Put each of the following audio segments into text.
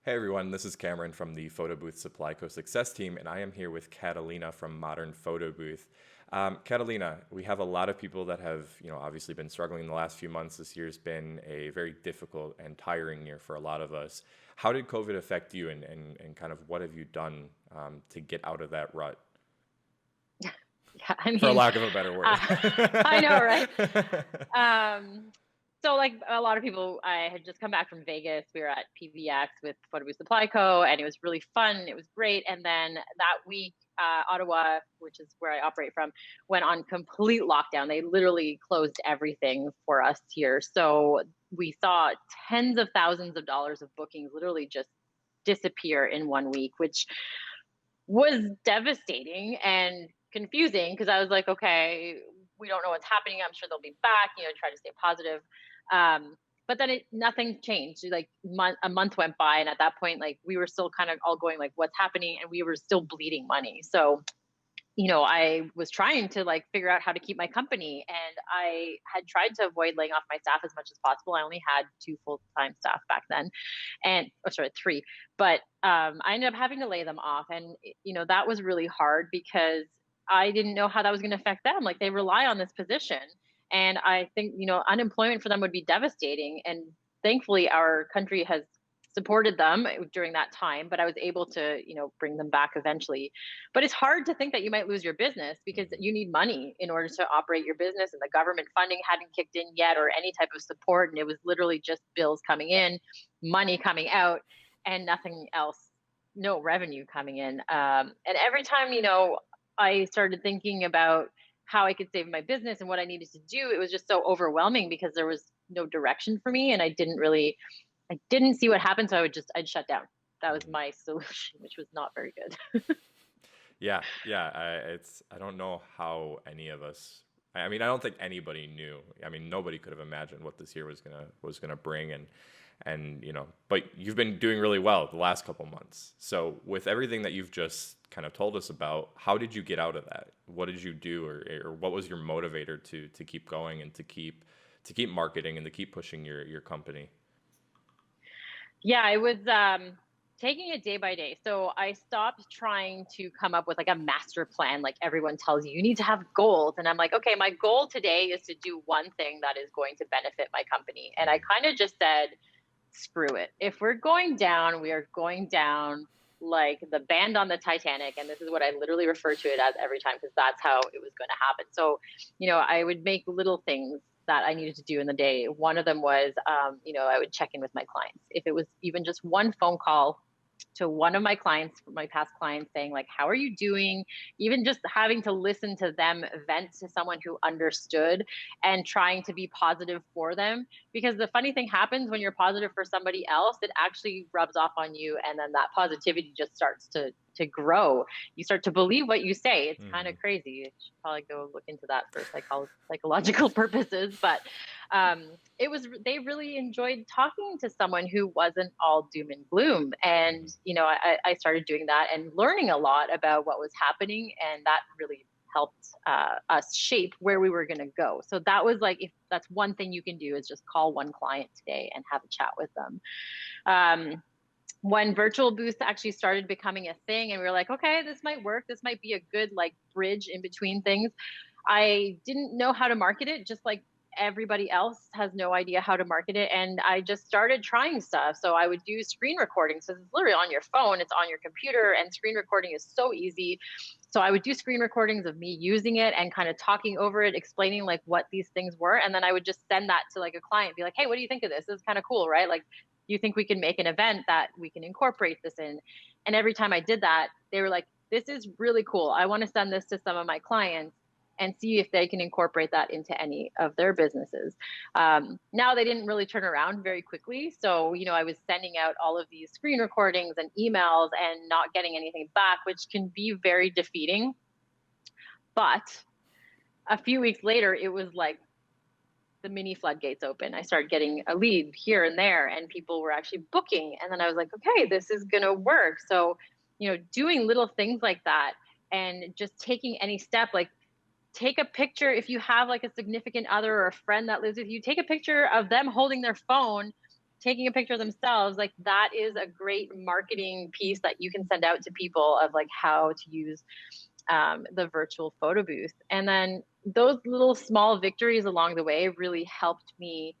Hey everyone, this is Cameron from the Photobooth Supply Co Success Team, and I am here with Catalina from Modern Photobooth. Catalina, we have a lot of people that have, obviously been struggling in the last few months. This year's been a very difficult and tiring year for a lot of us. How did COVID affect you, and kind of what have you done to get out of that rut, Yeah, I for mean, lack of a better word? uh, I know, right? Um, so like a lot of people, I had just come back from Vegas. We were at PVX with Photobooth Supply Co. and it was really fun. It was great. And then that week, Ottawa, which is where I operate from, went on complete lockdown. They literally closed everything for us here. So we saw tens of thousands of dollars of bookings literally just disappear in 1 week, which was devastating and confusing because I was like, okay, we don't know what's happening. I'm sure they'll be back, try to stay positive. But then nothing changed. Like a month went by, and at that point, like we were still kind of all going like, what's happening? And we were still bleeding money. So I was trying to like figure out how to keep my company, and I had tried to avoid laying off my staff as much as possible. I only had two full-time staff back then, and sorry, three, but I ended up having to lay them off, and that was really hard because I didn't know how that was going to affect them. Like they rely on this position, and I think unemployment for them would be devastating. And thankfully, our country has supported them during that time, but I was able to bring them back eventually. But it's hard to think that you might lose your business because Mhm. you need money in order to operate your business, and the government funding hadn't kicked in yet or any type of support, and it was literally just bills coming in, money coming out, and nothing else, no revenue coming in. And every time I started thinking about how I could save my business and what I needed to do, it was just so overwhelming because there was no direction for me, and I didn't see what happened, so I'd shut down. That was Mhm. my solution, which was not very good. Yeah, yeah. I don't know how any of us. I mean, I don't think anybody knew. I mean, nobody could have imagined what this year was gonna bring, and But you've been doing really well the last couple months. So with everything that you've just kind of told us about, how did you get out of that? What did you do, or what was your motivator to keep going and to keep marketing and to keep pushing your company? Yeah, I was taking it day by day. So I stopped trying to come up with like a master plan, like everyone tells you. You need to have goals. And I'm like, okay, my goal today is to do one thing that is going to benefit my company. And I kind of just said, screw it. If we're going down, we are going down like the band on the Titanic. And this is what I literally refer to it as every time because that's how it was going to happen. So, I would make little things that I needed to do in the day. One of them was, I would check in with my clients. If it was even just one phone call to one of my clients, my past clients, saying like, how are you doing? Even just having to listen to them vent to someone who understood and trying to be positive for them. Because the funny thing happens when you're positive for somebody else, it actually rubs off on you. And then that positivity just starts to grow. You start to believe what you say. It's kind Hmm. of crazy. You should probably go look into that for psychological purposes. But it was they really enjoyed talking to someone who wasn't all doom and gloom. And Hmm. I started doing that and learning a lot about what was happening, and that really helped us shape where we were going to go. So that was like, if that's one thing you can do, is just call one client today and have a chat with them. When virtual booths actually started becoming a thing and we were like, okay, this might work, this might be a good like bridge in between things, I didn't know how to market it, just like everybody else has no idea how to market it. And I just started trying stuff. So I would do screen recordings. So it's literally on your phone, it's on your computer, and screen recording is so easy. So I would do screen recordings of me using it and kind of talking over it, explaining like what these things were. And then I would just send that to like a client, be like, hey, what do you think of this? This is kind of cool, right? Like, you think we can make an event that we can incorporate this in? And every time I did that, they were like, this is really cool. I want to send this to some of my clients and see if they can incorporate that into any of their businesses. Now they didn't really turn around very quickly. So, I was sending out all of these screen recordings and emails and not getting anything back, which can be very defeating. But a few weeks later, it was like the mini floodgates open. I started getting a lead here and there, and people were actually booking. And then I was like, okay, this is going to work. So, doing little things like that and just taking any step, like take a picture. If you have like a significant other or a friend that lives with you, take a picture of them holding their phone taking a picture of themselves, like that is a great marketing piece that you can send out to people of like how to use the virtual photo booth. And then those little small victories along the way really helped me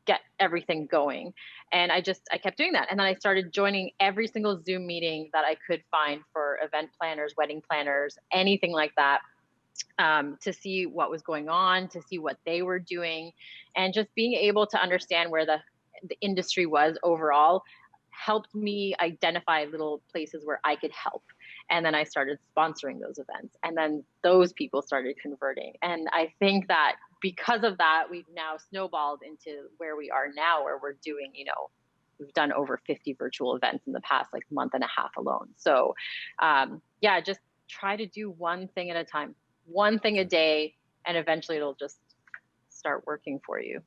get everything going. And I kept doing that. And then I started joining every single Zoom meeting that I could find for event planners, wedding planners, anything like that, to see what was going on, to see what they were doing, and just being able to understand where the industry was overall helped me identify little places where I could help. And then I started sponsoring those events. And then those people started converting. And I think that because of that, we've now snowballed into where we are now, where we're doing, we've done over 50 virtual events in the past like month and a half alone. So yeah, just try to do one thing at a time, one thing a day, and eventually it'll just start working for you.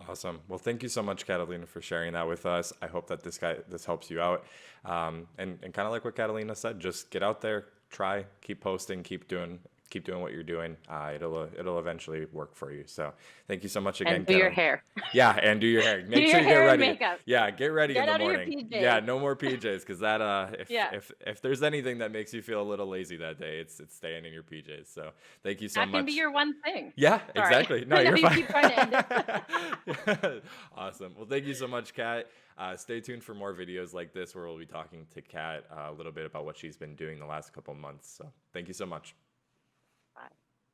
Awesome. Well, thank you so much, Catalina, for sharing that with us. I hope that this helps you out. And kind of like what Catalina said, just get out there, try, keep posting, keep doing what you're doing. It'll eventually work for you. So thank you so much again, And do your hair. Yeah, and do your hair. Make do sure your you get hair ready. And makeup. Yeah, get ready Get in the out morning. Of your PJs. Yeah, no more PJs, because that yeah. if there's anything that makes you feel a little lazy that day, it's staying in your PJs. So thank you so much. That can be your one thing. Yeah, Sorry. exactly. No, you're you fine. Keep trying to end it. Awesome. Well, thank you so much, Kat. Stay tuned for more videos like this where we'll be talking to Kat a little bit about what she's been doing the last couple months. So thank you so much.